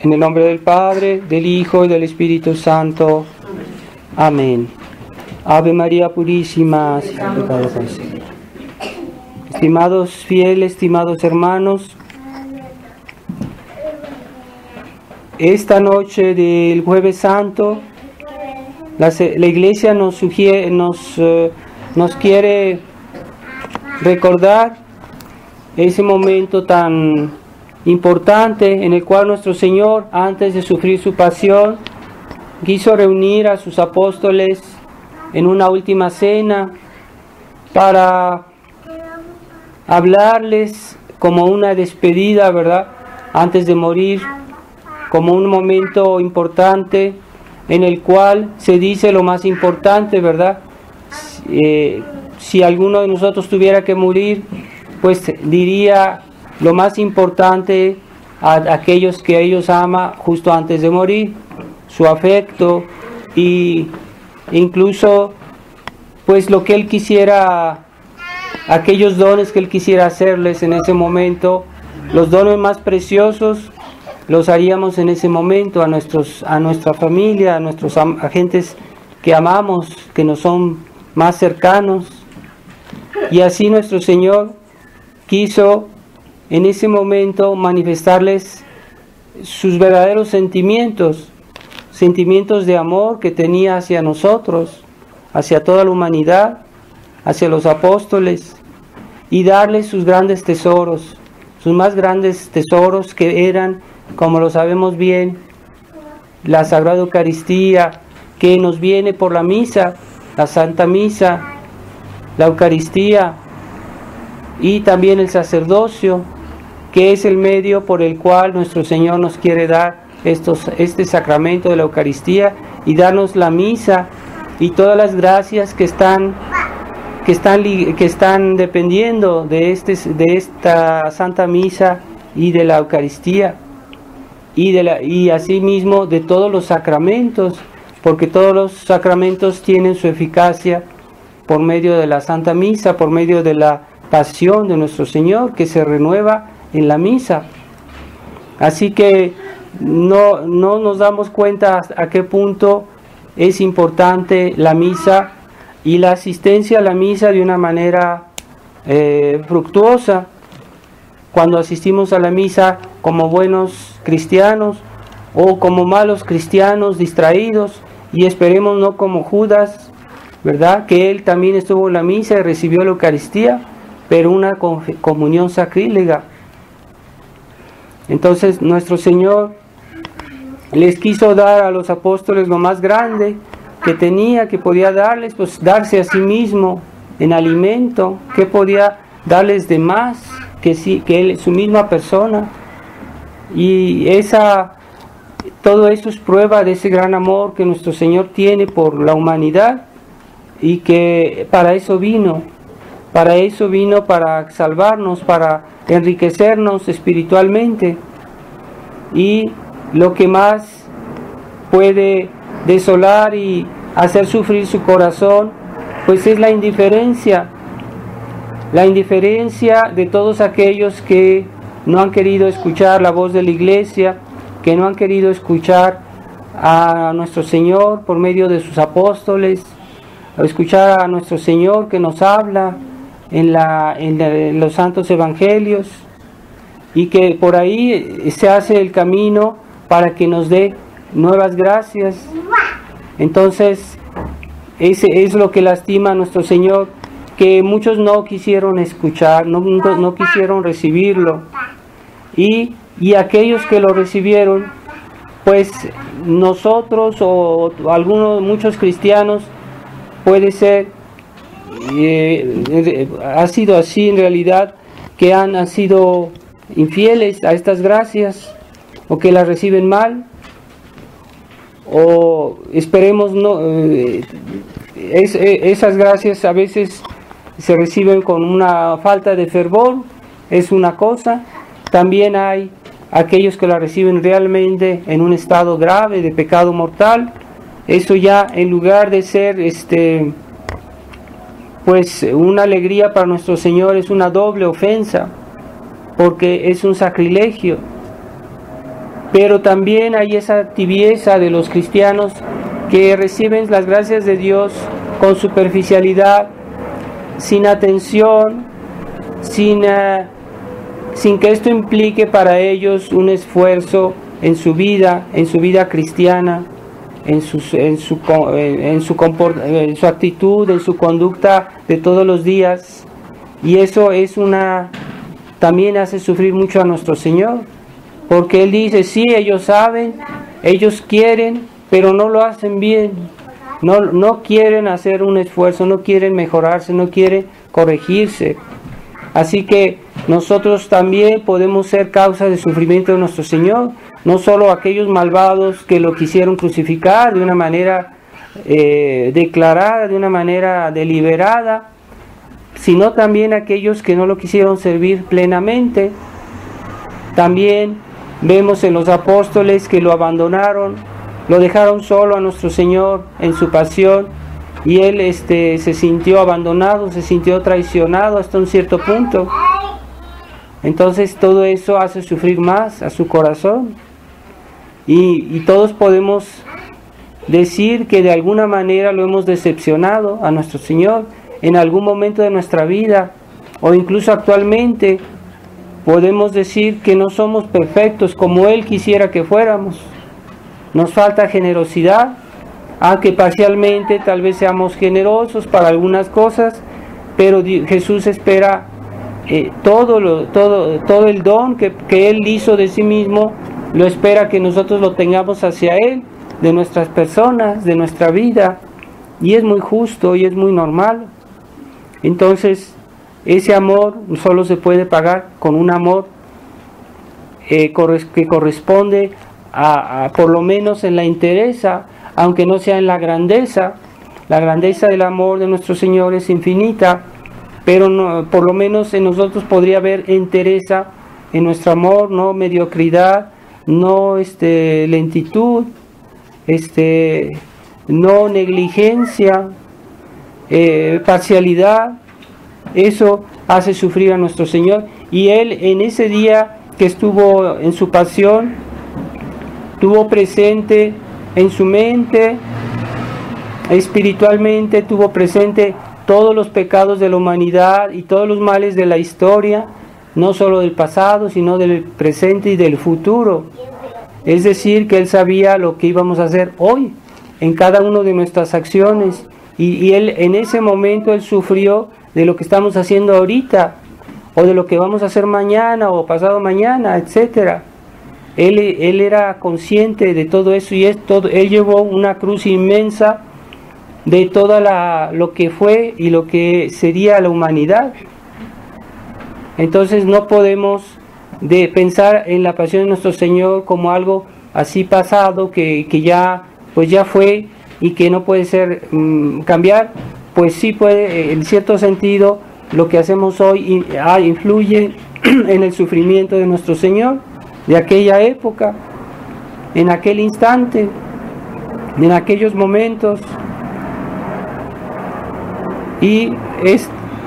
En el nombre del Padre, del Hijo y del Espíritu Santo. Amén. Ave María Purísima, sin pecado concebida. Estimados fieles, estimados hermanos, esta noche del Jueves Santo, la Iglesia nos quiere recordar ese momento tan importante en el cual nuestro Señor, antes de sufrir su pasión, quiso reunir a sus apóstoles en una última cena para hablarles como una despedida, ¿verdad?, antes de morir, como un momento importante en el cual se dice lo más importante, ¿verdad? Si alguno de nosotros tuviera que morir, pues diría lo más importante a aquellos que ellos ama justo antes de morir, su afecto y incluso pues lo que él quisiera, aquellos dones que él quisiera hacerles en ese momento, los dones más preciosos los haríamos en ese momento a nuestra familia, a nuestros agentes que amamos, que nos son más cercanos. Y así nuestro Señor quiso en ese momento manifestarles sus verdaderos sentimientos de amor que tenía hacia nosotros, hacia toda la humanidad, hacia los apóstoles, y darles sus grandes tesoros, sus más grandes tesoros, que eran, como lo sabemos bien, la Sagrada Eucaristía, que nos viene por la misa, la Santa Misa, la Eucaristía, y también el sacerdocio, que es el medio por el cual nuestro Señor nos quiere dar este sacramento de la Eucaristía y darnos la misa y todas las gracias que están dependiendo de esta Santa Misa y de la Eucaristía y asimismo de todos los sacramentos, porque todos los sacramentos tienen su eficacia por medio de la Santa Misa, por medio de la pasión de nuestro Señor, que se renueva en la misa. Así que no nos damos cuenta a qué punto es importante la misa y la asistencia a la misa de una manera fructuosa. Cuando asistimos a la misa como buenos cristianos o como malos cristianos distraídos, y esperemos no como Judas, ¿verdad?, que él también estuvo en la misa y recibió la Eucaristía, pero una comunión sacrílega. Entonces nuestro Señor les quiso dar a los apóstoles lo más grande que tenía, que podía darles, pues darse a sí mismo en alimento. ¿Qué podía darles de más que él, su misma persona? Y todo eso es prueba de ese gran amor que nuestro Señor tiene por la humanidad, y que para eso vino para salvarnos, para enriquecernos espiritualmente. Y lo que más puede desolar y hacer sufrir su corazón, pues es la indiferencia de todos aquellos que no han querido escuchar la voz de la Iglesia, que no han querido escuchar a nuestro Señor por medio de sus apóstoles, a escuchar a nuestro Señor que nos habla en los santos evangelios, y que por ahí se hace el camino para que nos dé nuevas gracias. Entonces ese es lo que lastima a nuestro Señor, que muchos no quisieron escuchar, no quisieron recibirlo, y aquellos que lo recibieron, pues nosotros o muchos cristianos, puede ser, ha sido así en realidad, que han sido infieles a estas gracias, o que las reciben mal, o esperemos no, esas gracias a veces se reciben con una falta de fervor, es una cosa. También hay aquellos que la reciben realmente en un estado grave de pecado mortal. Eso ya, en lugar de ser pues una alegría para nuestro Señor, es una doble ofensa, porque es un sacrilegio. pero también hay esa tibieza de los cristianos que reciben las gracias de Dios con superficialidad, sin atención, sin que esto implique para ellos un esfuerzo en su vida cristiana, en su actitud, en su conducta de todos los días. Y eso también hace sufrir mucho a nuestro Señor, porque Él dice, sí, ellos saben, ellos quieren, pero no lo hacen bien, no quieren hacer un esfuerzo, no quieren mejorarse, no quieren corregirse. Así que nosotros también podemos ser causa de sufrimiento de nuestro Señor, no solo aquellos malvados que lo quisieron crucificar de una manera declarada, de una manera deliberada, sino también aquellos que no lo quisieron servir plenamente. También vemos en los apóstoles que lo abandonaron, lo dejaron solo a nuestro Señor en su pasión, y Él se sintió abandonado, se sintió traicionado hasta un cierto punto. Entonces todo eso hace sufrir más a su corazón, y todos podemos decir que de alguna manera lo hemos decepcionado a nuestro Señor en algún momento de nuestra vida, o incluso actualmente podemos decir que no somos perfectos como Él quisiera que fuéramos. Nos falta generosidad, aunque parcialmente tal vez seamos generosos para algunas cosas, pero Jesús espera todo el don que Él hizo de sí mismo, lo espera que nosotros lo tengamos hacia Él, de nuestras personas, de nuestra vida, y es muy justo y es muy normal. Entonces, ese amor solo se puede pagar con un amor que corresponde a por lo menos en la entereza, aunque no sea en la grandeza. La grandeza del amor de nuestro Señor es infinita, pero no, por lo menos en nosotros podría haber entereza en nuestro amor, no mediocridad, no lentitud, no negligencia, parcialidad. Eso hace sufrir a nuestro Señor, y Él en ese día que estuvo en su pasión tuvo presente en su mente, espiritualmente tuvo presente todos los pecados de la humanidad y todos los males de la historia, no solo del pasado, sino del presente y del futuro. Es decir, que Él sabía lo que íbamos a hacer hoy en cada una de nuestras acciones, y Él en ese momento Él sufrió de lo que estamos haciendo ahorita, o de lo que vamos a hacer mañana o pasado mañana, etcétera. Él era consciente de todo eso, y Él llevó una cruz inmensa de toda lo que fue y lo que sería la humanidad. Entonces no podemos pensar en la pasión de nuestro Señor como algo así pasado, que ya fue y que no puede ser cambiar. Pues sí puede, en cierto sentido, lo que hacemos hoy influye en el sufrimiento de nuestro Señor, de aquella época, en aquel instante, en aquellos momentos. Y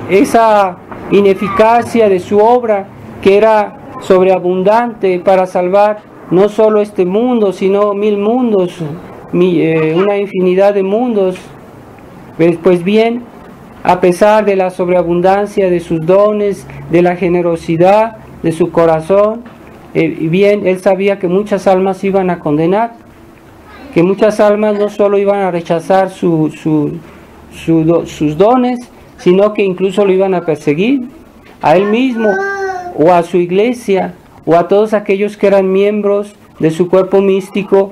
esa ineficacia de su obra, que era sobreabundante para salvar no solo este mundo, sino 1000 mundos, una infinidad de mundos. Pues bien, a pesar de la sobreabundancia de sus dones, de la generosidad de su corazón, bien, Él sabía que muchas almas iban a condenar, que muchas almas no solo iban a rechazar sus dones, sino que incluso lo iban a perseguir a Él mismo, o a su iglesia, o a todos aquellos que eran miembros de su cuerpo místico,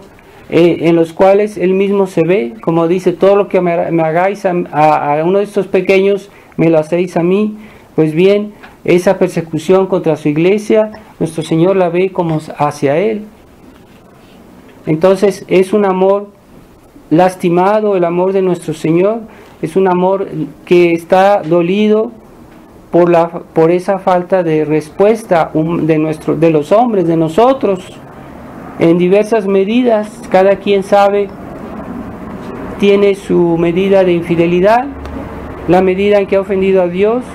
en los cuales Él mismo se ve, como dice, todo lo que me hagáis a uno de estos pequeños, me lo hacéis a mí. Pues bien, esa persecución contra su iglesia, nuestro Señor la ve como hacia Él. Entonces es un amor lastimado, el amor de nuestro Señor, es un amor que está dolido por esa falta de respuesta de los hombres, de nosotros, en diversas medidas. Cada quien sabe, tiene su medida de infidelidad, la medida en que ha ofendido a Dios.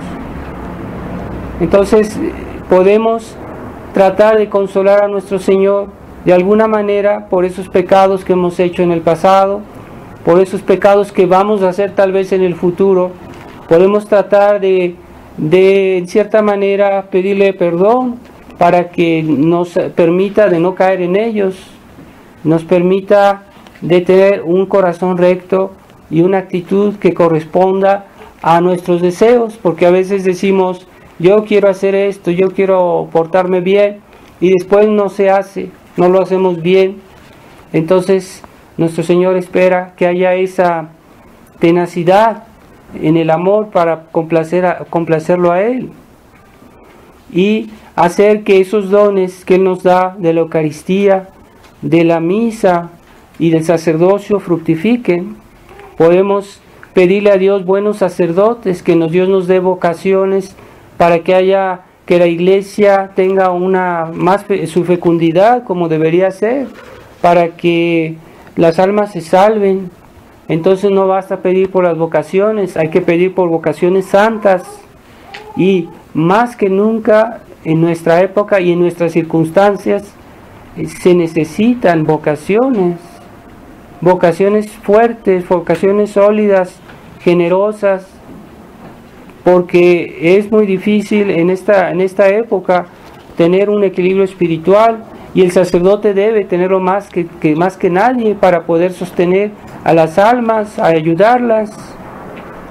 Entonces podemos tratar de consolar a nuestro Señor de alguna manera por esos pecados que hemos hecho en el pasado, por esos pecados que vamos a hacer tal vez en el futuro. Podemos tratar de en cierta manera pedirle perdón para que nos permita de no caer en ellos, nos permita de tener un corazón recto y una actitud que corresponda a nuestros deseos, porque a veces decimos, yo quiero hacer esto, yo quiero portarme bien, y después no se hace, no lo hacemos bien. Entonces nuestro Señor espera que haya esa tenacidad en el amor para complacerlo a Él, y hacer que esos dones que Él nos da de la Eucaristía, de la misa y del sacerdocio fructifiquen. Podemos pedirle a Dios buenos sacerdotes, que Dios nos dé vocaciones para que la iglesia tenga su fecundidad como debería ser, para que las almas se salven. Entonces no basta pedir por las vocaciones, hay que pedir por vocaciones santas, y más que nunca en nuestra época y en nuestras circunstancias se necesitan vocaciones fuertes, vocaciones sólidas, generosas, porque es muy difícil en esta época tener un equilibrio espiritual, y el sacerdote debe tenerlo más que nadie para poder sostener a las almas, a ayudarlas.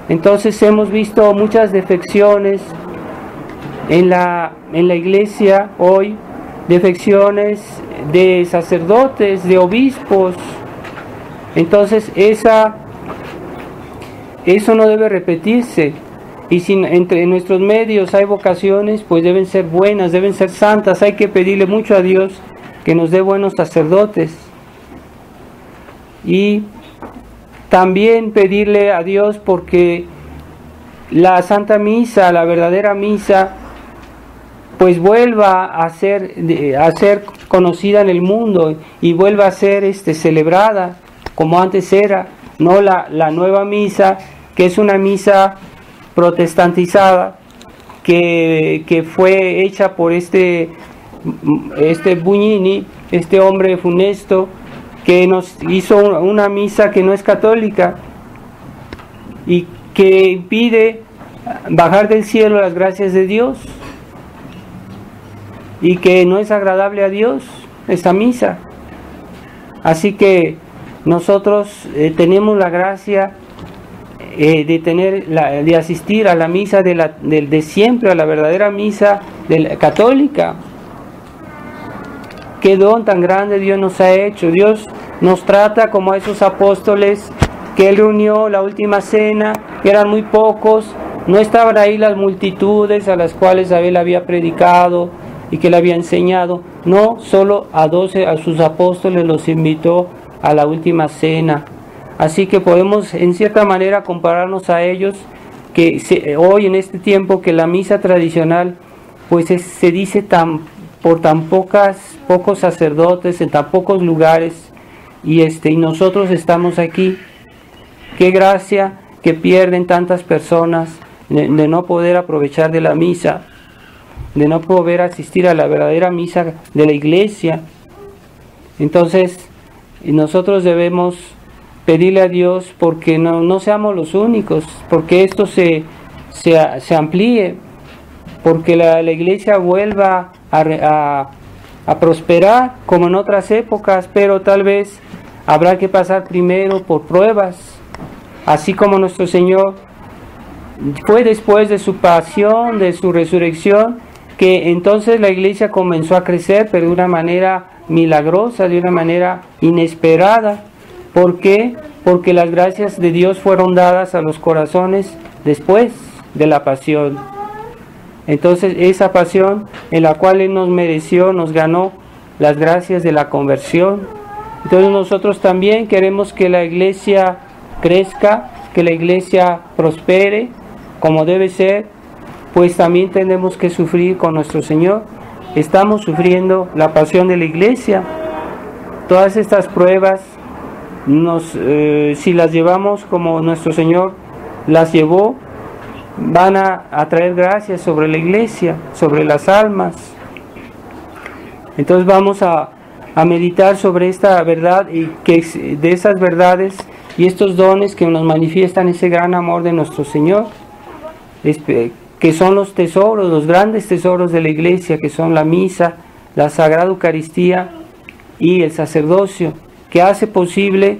Entonces hemos visto muchas defecciones en la iglesia hoy, defecciones de sacerdotes, de obispos. Entonces eso no debe repetirse. Y si en nuestros medios hay vocaciones, pues deben ser buenas, deben ser santas. Hay que pedirle mucho a Dios que nos dé buenos sacerdotes, y también pedirle a Dios porque la Santa Misa, la verdadera misa, pues vuelva a ser conocida en el mundo, y vuelva a ser celebrada como antes era, no la nueva misa, que es una misa protestantizada, que fue hecha por Bugnini, este hombre funesto, que nos hizo una misa que no es católica, y que impide bajar del cielo las gracias de Dios, y que no es agradable a Dios esta misa. Así que nosotros tenemos la gracia de asistir a la misa de siempre, a la verdadera misa católica. Qué don tan grande Dios nos ha hecho. Dios nos trata como a esos apóstoles que Él reunió la última cena, que eran muy pocos, no estaban ahí las multitudes a las cuales Él había predicado y que le había enseñado. No, solo a sus apóstoles los invitó a la última cena. Así que podemos en cierta manera compararnos a ellos, que hoy en este tiempo que la misa tradicional pues se dice por tan pocos sacerdotes, en tan pocos lugares, y nosotros estamos aquí. Qué gracia que pierden tantas personas de no poder aprovechar de la misa, de no poder asistir a la verdadera misa de la iglesia. Entonces nosotros debemos pedirle a Dios porque no seamos los únicos, porque esto se amplíe, porque la iglesia vuelva a prosperar como en otras épocas, pero tal vez habrá que pasar primero por pruebas, así como nuestro Señor fue después de su pasión, de su resurrección, que entonces la iglesia comenzó a crecer, pero de una manera milagrosa, de una manera inesperada. ¿Por qué? Porque las gracias de Dios fueron dadas a los corazones después de la pasión. Entonces esa pasión en la cual Él nos mereció, nos ganó las gracias de la conversión. Entonces nosotros también queremos que la iglesia crezca, que la iglesia prospere como debe ser, pues también tenemos que sufrir con nuestro Señor. Estamos sufriendo la pasión de la iglesia. Todas estas pruebas, si las llevamos como nuestro Señor las llevó, van a traer gracias sobre la iglesia, sobre las almas. Entonces vamos a a meditar sobre esta verdad y que de esas verdades y estos dones que nos manifiestan ese gran amor de nuestro Señor, que son los tesoros, los grandes tesoros de la Iglesia, que son la misa, la Sagrada Eucaristía y el sacerdocio, que hace posible,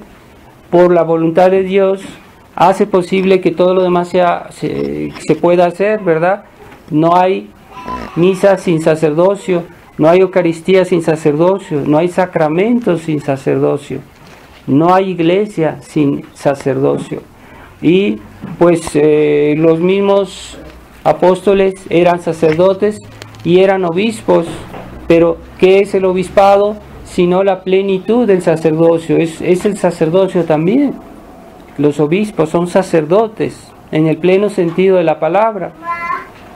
por la voluntad de Dios, hace posible que todo lo demás se pueda hacer, ¿verdad? No hay misa sin sacerdocio, no hay Eucaristía sin sacerdocio, no hay sacramentos sin sacerdocio, no hay iglesia sin sacerdocio. Y pues los mismos apóstoles eran sacerdotes y eran obispos, pero ¿qué es el obispado? Sino la plenitud del sacerdocio, es el sacerdocio también. Los obispos son sacerdotes en el pleno sentido de la palabra.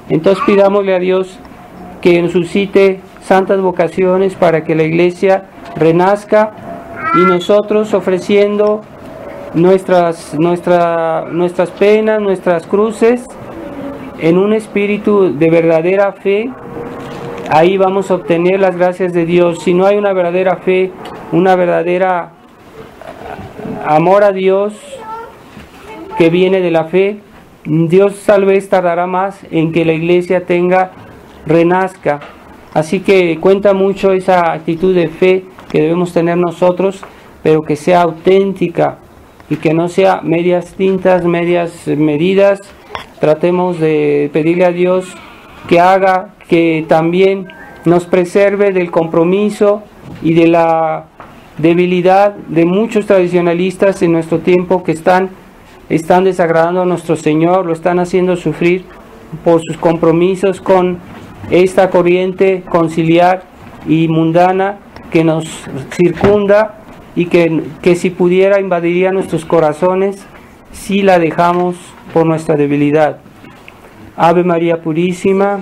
Entonces pidámosle a Dios que nos suscite santas vocaciones para que la Iglesia renazca, y nosotros ofreciendo nuestras penas, nuestras cruces, en un espíritu de verdadera fe, ahí vamos a obtener las gracias de Dios. Si no hay una verdadera fe, una verdadera amor a Dios que viene de la fe, Dios tal vez tardará más en que la Iglesia renazca. Así que cuenta mucho esa actitud de fe que debemos tener nosotros, pero que sea auténtica y que no sea medias tintas, medias medidas. Tratemos de pedirle a Dios que haga que también nos preserve del compromiso y de la debilidad de muchos tradicionalistas en nuestro tiempo que están desagradando a nuestro Señor, lo están haciendo sufrir por sus compromisos con esta corriente conciliar y mundana que nos circunda y que si pudiera invadiría nuestros corazones si la dejamos por nuestra debilidad. Ave María Purísima,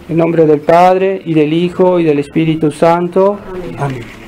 en nombre del Padre, y del Hijo, y del Espíritu Santo. Amén.